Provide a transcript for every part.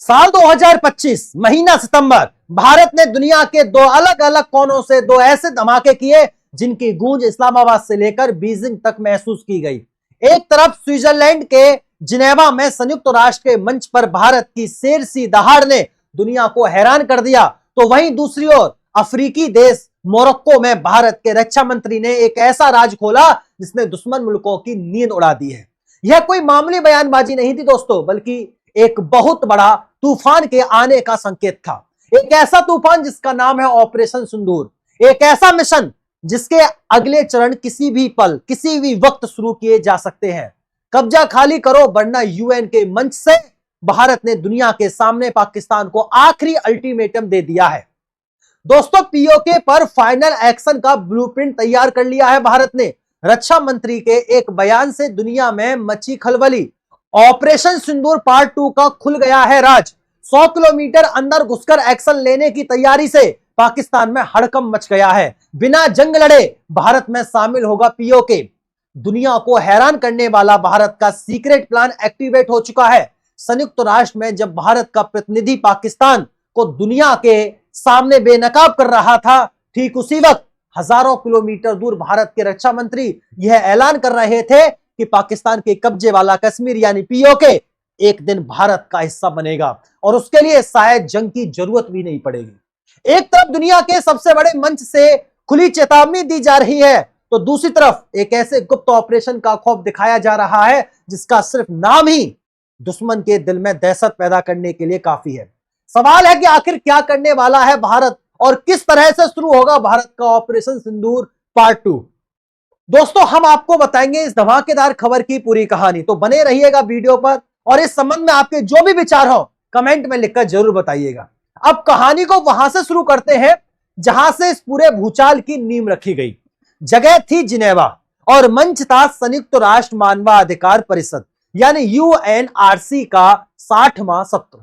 साल 2025 महीना सितंबर, भारत ने दुनिया के दो अलग अलग कोनों से दो ऐसे धमाके किए जिनकी गूंज इस्लामाबाद से लेकर बीजिंग तक महसूस की गई। एक तरफ स्विट्जरलैंड के जिनेवा में संयुक्त राष्ट्र के मंच पर भारत की शेर सी दहाड़ ने दुनिया को हैरान कर दिया, तो वहीं दूसरी ओर अफ्रीकी देश मोरक्को में भारत के रक्षा मंत्री ने एक ऐसा राज खोला जिसने दुश्मन मुल्कों की नींद उड़ा दी है। यह कोई मामूली बयानबाजी नहीं थी दोस्तों, बल्कि एक बहुत बड़ा तूफान के आने का संकेत था। एक ऐसा तूफान जिसका नाम है ऑपरेशन सिंदूर, एक ऐसा मिशन जिसके अगले चरण किसी भी पल, किसी भी वक्त शुरू किए जा सकते हैं। कब्जा खाली करो वरना यूएन के मंच से भारत ने दुनिया के सामने पाकिस्तान को आखिरी अल्टीमेटम दे दिया है। दोस्तों, पीओके पर फाइनल एक्शन का ब्लूप्रिंट तैयार कर लिया है भारत ने। रक्षा मंत्री के एक बयान से दुनिया में मची खलबली। ऑपरेशन सिंदूर पार्ट 2 का खुल गया है राज। 100 किलोमीटर अंदर घुसकर एक्शन लेने की तैयारी से पाकिस्तान में हड़कंप मच गया है। बिना जंग लड़े भारत में शामिल होगा पीओके। दुनिया को हैरान करने वाला भारत का सीक्रेट प्लान एक्टिवेट हो चुका है। संयुक्त राष्ट्र में जब भारत का प्रतिनिधि पाकिस्तान को दुनिया के सामने बेनकाब कर रहा था, ठीक उसी वक्त हजारों किलोमीटर दूर भारत के रक्षा मंत्री यह ऐलान कर रहे थे कि पाकिस्तान के कब्जे वाला कश्मीर यानी पीओके एक दिन भारत का हिस्सा बनेगा और उसके लिए शायद जंग की जरूरत भी नहीं पड़ेगी। एक तरफ दुनिया के सबसे बड़े मंच से खुली चेतावनी दी जा रही है, तो दूसरी तरफ एक ऐसे गुप्त ऑपरेशन का खौफ दिखाया जा रहा है जिसका सिर्फ नाम ही दुश्मन के दिल में दहशत पैदा करने के लिए काफी है। सवाल है कि आखिर क्या करने वाला है भारत और किस तरह से शुरू होगा भारत का ऑपरेशन सिंदूर पार्ट 2। दोस्तों, हम आपको बताएंगे इस धमाकेदार खबर की पूरी कहानी, तो बने रहिएगा वीडियो पर और इस संबंध में आपके जो भी विचार हो कमेंट में लिखकर जरूर बताइएगा। अब कहानी को वहां से शुरू करते हैं जहां से इस पूरे भूचाल की नींव रखी गई। जगह थी जिनेवा और मंच था संयुक्त राष्ट्र मानवाधिकार परिषद यानी यूएनआरसी का 60वां सत्र।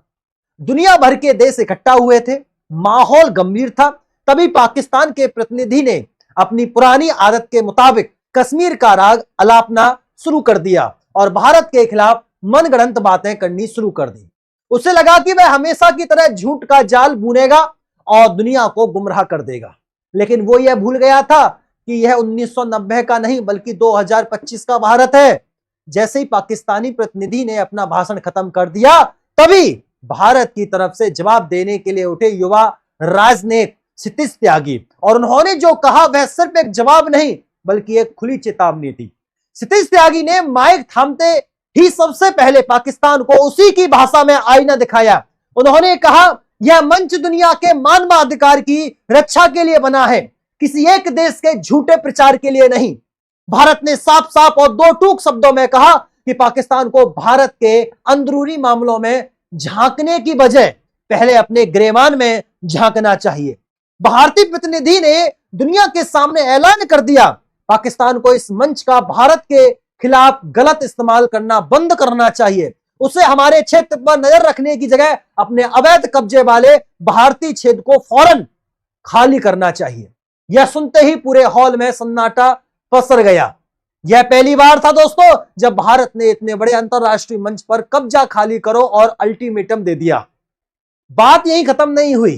दुनिया भर के देश इकट्ठा हुए थे, माहौल गंभीर था। तभी पाकिस्तान के प्रतिनिधि ने अपनी पुरानी आदत के मुताबिक कश्मीर का राग अलापना शुरू कर दिया और भारत के खिलाफ मनगढ़ंत बातें करनी शुरू कर दी। उसे लगा कि वह हमेशा की तरह झूठ का जाल बुनेगा और दुनिया को गुमराह कर देगा, लेकिन वो यह भूल गया था कि यह 1990 का नहीं बल्कि 2025 का भारत है। जैसे ही पाकिस्तानी प्रतिनिधि ने अपना भाषण खत्म कर दिया, तभी भारत की तरफ से जवाब देने के लिए उठे युवा राजनेता क्षितिज त्यागी, और उन्होंने जो कहा वह सिर्फ एक जवाब नहीं बल्कि एक खुली चेतावनी थी। क्षितिज त्यागी ने माइक थामते ही सबसे पहले पाकिस्तान को उसी की भाषा में आईना दिखाया। उन्होंने कहा, यह मंच दुनिया के मानवाधिकार की रक्षा के लिए बना है, किसी एक देश के झूठे प्रचार के लिए नहीं। भारत ने साफ साफ और दो टूक शब्दों में कहा कि पाकिस्तान को भारत के अंदरूनी मामलों में झांकने की बजाय पहले अपने गिरेबान में झांकना चाहिए। भारतीय प्रतिनिधि ने दुनिया के सामने ऐलान कर दिया, पाकिस्तान को इस मंच का भारत के खिलाफ गलत इस्तेमाल करना बंद करना चाहिए। उसे हमारे क्षेत्र पर नजर रखने की जगह अपने अवैध कब्जे वाले भारतीय क्षेत्र को फौरन खाली करना चाहिए। यह सुनते ही पूरे हॉल में सन्नाटा पसर गया। यह पहली बार था दोस्तों जब भारत ने इतने बड़े अंतरराष्ट्रीय मंच पर कब्जा खाली करो और अल्टीमेटम दे दिया। बात यही खत्म नहीं हुई।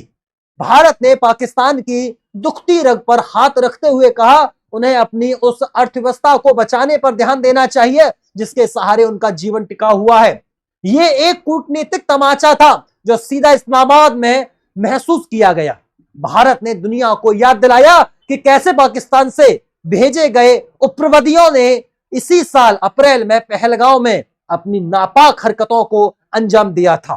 भारत ने पाकिस्तान की दुखती रग पर हाथ रखते हुए कहा, उन्हें अपनी उस अर्थव्यवस्था को बचाने पर ध्यान देना चाहिए जिसके सहारे उनका जीवन टिका हुआ है। यह एक कूटनीतिक तमाचा था जो सीधा इस्लामाबाद में महसूस किया गया। भारत ने दुनिया को याद दिलाया कि कैसे पाकिस्तान से भेजे गए उग्रवादियों ने इसी साल अप्रैल में पहलगांव में अपनी नापाक हरकतों को अंजाम दिया था।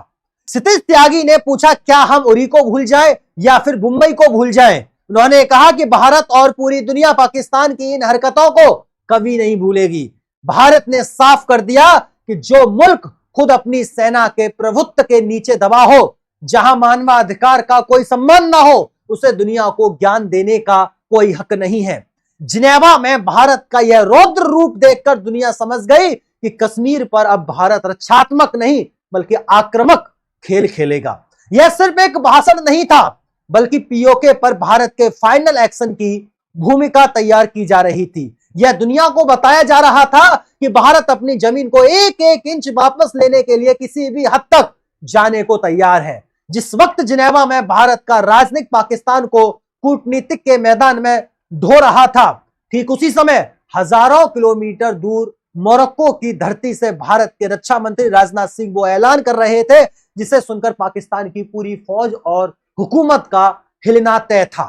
क्षितिज त्यागी ने पूछा, क्या हम उरी को भूल जाएं या फिर मुंबई को भूल जाएं? उन्होंने कहा कि भारत और पूरी दुनिया पाकिस्तान की इन हरकतों को कभी नहीं भूलेगी। भारत ने साफ कर दिया कि जो मुल्क खुद अपनी सेना के प्रभुत्व के नीचे दबा हो, जहां मानवाधिकार का कोई सम्मान ना हो, उसे दुनिया को ज्ञान देने का कोई हक नहीं है। जिनेवा में भारत का यह रौद्र रूप देखकर दुनिया समझ गई कि कश्मीर पर अब भारत रक्षात्मक नहीं बल्कि आक्रामक खेल खेलेगा। यह सिर्फ एक भाषण नहीं था बल्कि पीओके पर भारत के फाइनल एक्शन की भूमिका तैयार की जा रही थी। यह दुनिया को बताया जा रहा था कि भारत अपनी जमीन को एक एक इंच वापस लेने के लिए किसी भी हद तक जाने को तैयार है। जिस वक्त जिनेवा में भारत का राजनीतिक पाकिस्तान को कूटनीतिक के मैदान में ढो रहा था, ठीक उसी समय हजारों किलोमीटर दूर मोरक्को की धरती से भारत के रक्षा मंत्री राजनाथ सिंह वो ऐलान कर रहे थे, जिसे सुनकर पाकिस्तान की पूरी फौज और हुकूमत का हिलना तय था।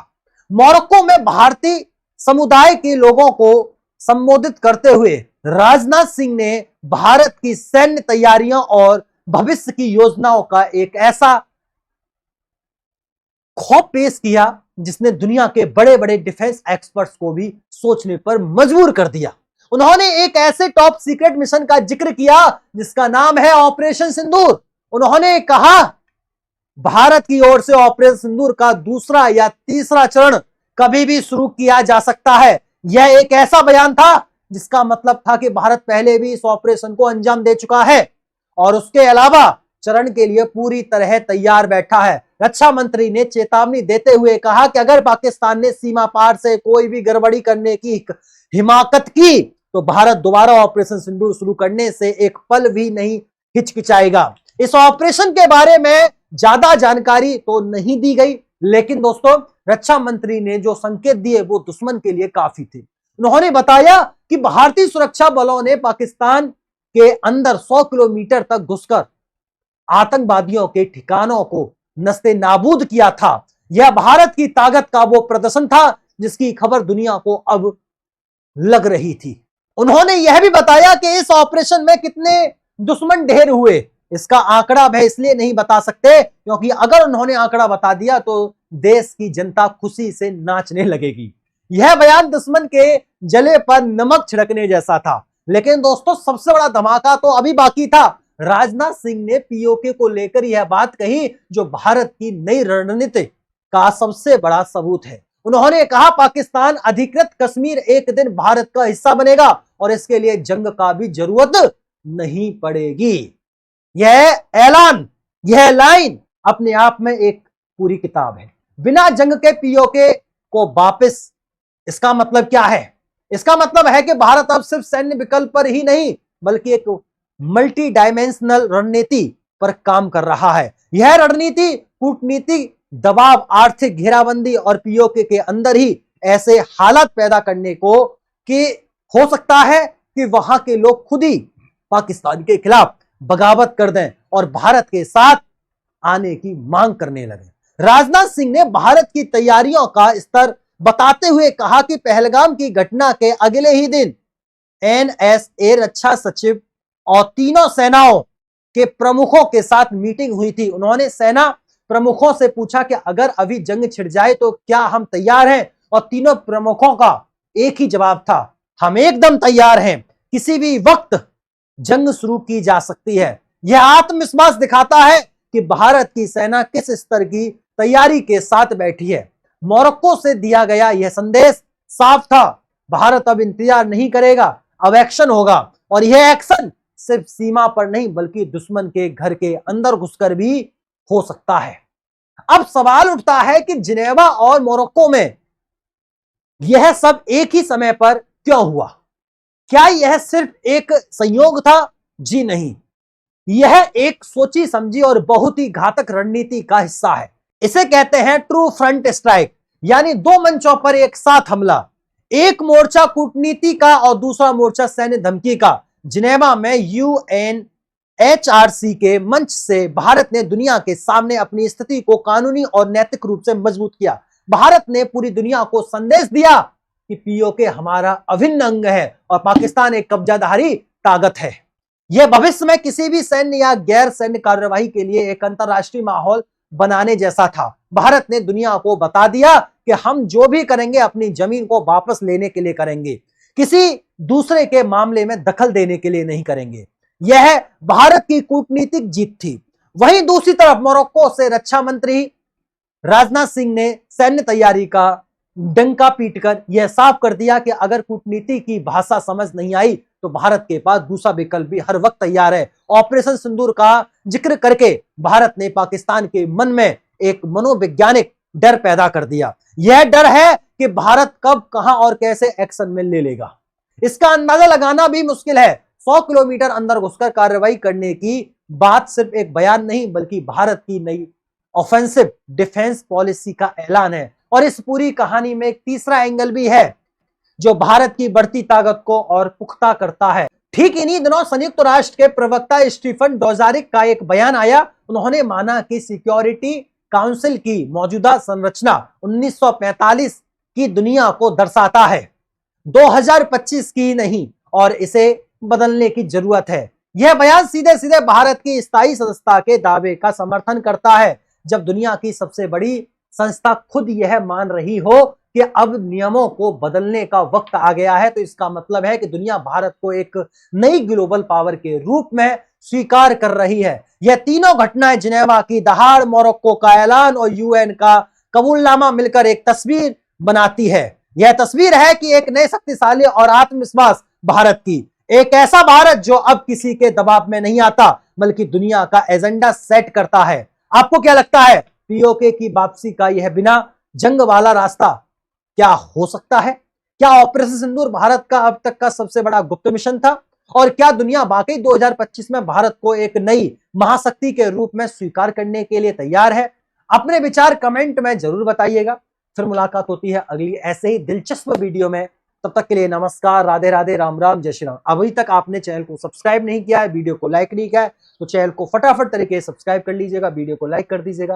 मोरक्को में भारतीय समुदाय के लोगों को संबोधित करते हुए राजनाथ सिंह ने भारत की सैन्य तैयारियों और भविष्य की योजनाओं का एक ऐसा खौफ पेश किया जिसने दुनिया के बड़े बड़े डिफेंस एक्सपर्ट्स को भी सोचने पर मजबूर कर दिया। उन्होंने एक ऐसे टॉप सीक्रेट मिशन का जिक्र किया जिसका नाम है ऑपरेशन सिंदूर। उन्होंने कहा भारत की ओर से ऑपरेशन सिंदूर का दूसरा या तीसरा चरण कभी भी शुरू किया जा सकता है। यह एक ऐसा बयान था जिसका मतलब था कि भारत पहले भी इस ऑपरेशन को अंजाम दे चुका है और उसके अलावा चरण के लिए पूरी तरह तैयार बैठा है। रक्षा मंत्री ने चेतावनी देते हुए कहा कि अगर पाकिस्तान ने सीमा पार से कोई भी गड़बड़ी करने की हिमाकत की तो भारत दोबारा ऑपरेशन सिंदूर शुरू करने से एक पल भी नहीं हिचकिचाएगा। इस ऑपरेशन के बारे में ज्यादा जानकारी तो नहीं दी गई, लेकिन दोस्तों रक्षा मंत्री ने जो संकेत दिए वो दुश्मन के लिए काफी थे। उन्होंने बताया कि भारतीय सुरक्षा बलों ने पाकिस्तान के अंदर 100 किलोमीटर तक घुसकर आतंकवादियों के ठिकानों को नस्ते नाबूद किया था। यह भारत की ताकत का वो प्रदर्शन था जिसकी खबर दुनिया को अब लग रही थी। उन्होंने यह भी बताया कि इस ऑपरेशन में कितने दुश्मन ढेर हुए, इसका आंकड़ा वह इसलिए नहीं बता सकते क्योंकि अगर उन्होंने आंकड़ा बता दिया तो देश की जनता खुशी से नाचने लगेगी। यह बयान दुश्मन के जले पर नमक छिड़कने जैसा था। लेकिन दोस्तों सबसे बड़ा धमाका तो अभी बाकी था। राजनाथ सिंह ने पीओके को लेकर यह बात कही जो भारत की नई रणनीति का सबसे बड़ा सबूत है। उन्होंने कहा पाकिस्तान अधिकृत कश्मीर एक दिन भारत का हिस्सा बनेगा और इसके लिए जंग का भी जरूरत नहीं पड़ेगी। यह ऐलान, यह लाइन अपने आप में एक पूरी किताब है। बिना जंग के पीओके को वापस, इसका मतलब क्या है? इसका मतलब है कि भारत अब सिर्फ सैन्य विकल्प पर ही नहीं बल्कि एक मल्टी डायमेंशनल रणनीति पर काम कर रहा है। यह रणनीति कूटनीतिक दबाव, आर्थिक घेराबंदी और पीओके के अंदर ही ऐसे हालात पैदा करने को कि हो सकता है कि वहां के लोग खुद ही पाकिस्तान के खिलाफ बगावत कर दें और भारत के साथ आने की मांग करने लगे। राजनाथ सिंह ने भारत की तैयारियों का स्तर बताते हुए कहा कि पहलगाम की घटना के अगले ही दिन एनएसए रक्षा सचिव और तीनों सेनाओं के प्रमुखों के साथ मीटिंग हुई थी। उन्होंने सेना प्रमुखों से पूछा कि अगर अभी जंग छिड़ जाए तो क्या हम तैयार हैं, और तीनों प्रमुखों का एक ही जवाब था, हम एकदम तैयार हैं, किसी भी वक्त जंग शुरू की जा सकती है। यह आत्मविश्वास दिखाता है कि भारत की सेना किस स्तर की तैयारी के साथ बैठी है। मोरक्को से दिया गया यह संदेश साफ था, भारत अब इंतजार नहीं करेगा, अब एक्शन होगा। और यह एक्शन सिर्फ सीमा पर नहीं बल्कि दुश्मन के घर के अंदर घुसकर भी हो सकता है। अब सवाल उठता है कि जिनेवा और मोरक्को में यह सब एक ही समय पर क्यों हुआ? क्या यह सिर्फ एक संयोग था? जी नहीं, यह एक सोची समझी और बहुत ही घातक रणनीति का हिस्सा है। इसे कहते हैं ट्रू फ्रंट स्ट्राइक, यानी दो मंचों पर एक साथ हमला। एक मोर्चा कूटनीति का और दूसरा मोर्चा सैन्य धमकी का। जिनेवा में यूएनएचआरसी के मंच से भारत ने दुनिया के सामने अपनी स्थिति को कानूनी और नैतिक रूप से मजबूत किया। भारत ने पूरी दुनिया को संदेश दिया कि पीओके हमारा अभिन्न अंग है और पाकिस्तान एक कब्जाधारी ताकत है। यह भविष्य में किसी भी सैन्य या गैर सैन्य कार्यवाही के लिए एक अंतरराष्ट्रीय माहौल बनाने जैसा था। भारत ने दुनिया को बता दिया कि हम जो भी करेंगे अपनी जमीन को वापस लेने के लिए करेंगे, किसी दूसरे के मामले में दखल देने के लिए नहीं करेंगे। यह भारत की कूटनीतिक जीत थी। वहीं दूसरी तरफ मोरक्को से रक्षा मंत्री राजनाथ सिंह ने सैन्य तैयारी का डंका पीटकर यह साफ कर दिया कि अगर कूटनीति की भाषा समझ नहीं आई तो भारत के पास दूसरा विकल्प भी हर वक्त तैयार है। ऑपरेशन सिंदूर का जिक्र करके भारत ने पाकिस्तान के मन में एक मनोवैज्ञानिक डर पैदा कर दिया। यह डर है कि भारत कब, कहां और कैसे एक्शन में ले लेगा। इसका अंदाजा लगाना भी मुश्किल है। 100 किलोमीटर अंदर घुसकर कार्रवाई करने की बात सिर्फ एक बयान नहीं बल्कि भारत की नई ऑफेंसिव डिफेंस पॉलिसी का ऐलान है। और इस पूरी कहानी में एक तीसरा एंगल भी है जो भारत की बढ़ती ताकत को और पुख्ता करता है। ठीक इन्हीं दिनों संयुक्त राष्ट्र के प्रवक्ता स्टीफन डुजारिक का एक बयान आया। उन्होंने माना कि सिक्योरिटी काउंसिल की मौजूदा संरचना 1945 की दुनिया को दर्शाता है, 2025 की नहीं, और इसे बदलने की जरूरत है। यह बयान सीधे सीधे भारत की स्थायी सदस्यता के दावे का समर्थन करता है। जब दुनिया की सबसे बड़ी संस्था खुद यह मान रही हो कि अब नियमों को बदलने का वक्त आ गया है, तो इसका मतलब है कि दुनिया भारत को एक नई ग्लोबल पावर के रूप में स्वीकार कर रही है। यह तीनों घटनाएं, जिनेवा की दहाड़, मोरक्को का ऐलान और यूएन का कबूलनामा मिलकर एक तस्वीर बनाती है। यह तस्वीर है कि एक नए शक्तिशाली और आत्मविश्वास भारत की, एक ऐसा भारत जो अब किसी के दबाव में नहीं आता बल्कि दुनिया का एजेंडा सेट करता है। आपको क्या लगता है, पीओके की वापसी का यह बिना जंग वाला रास्ता क्या हो सकता है? क्या ऑपरेशन सिंदूर भारत का अब तक का सबसे बड़ा गुप्त मिशन था? और क्या दुनिया वाकई 2025 में भारत को एक नई महाशक्ति के रूप में स्वीकार करने के लिए तैयार है? अपने विचार कमेंट में जरूर बताइएगा। फिर मुलाकात होती है अगली ऐसे ही दिलचस्प वीडियो में। तब तक के लिए नमस्कार, राधे राधे, राम राम, जय श्री राम। अभी तक आपने चैनल को सब्सक्राइब नहीं किया है, वीडियो को लाइक नहीं किया है, तो चैनल को फटाफट तरीके से सब्सक्राइब कर लीजिएगा, वीडियो को लाइक कर दीजिएगा।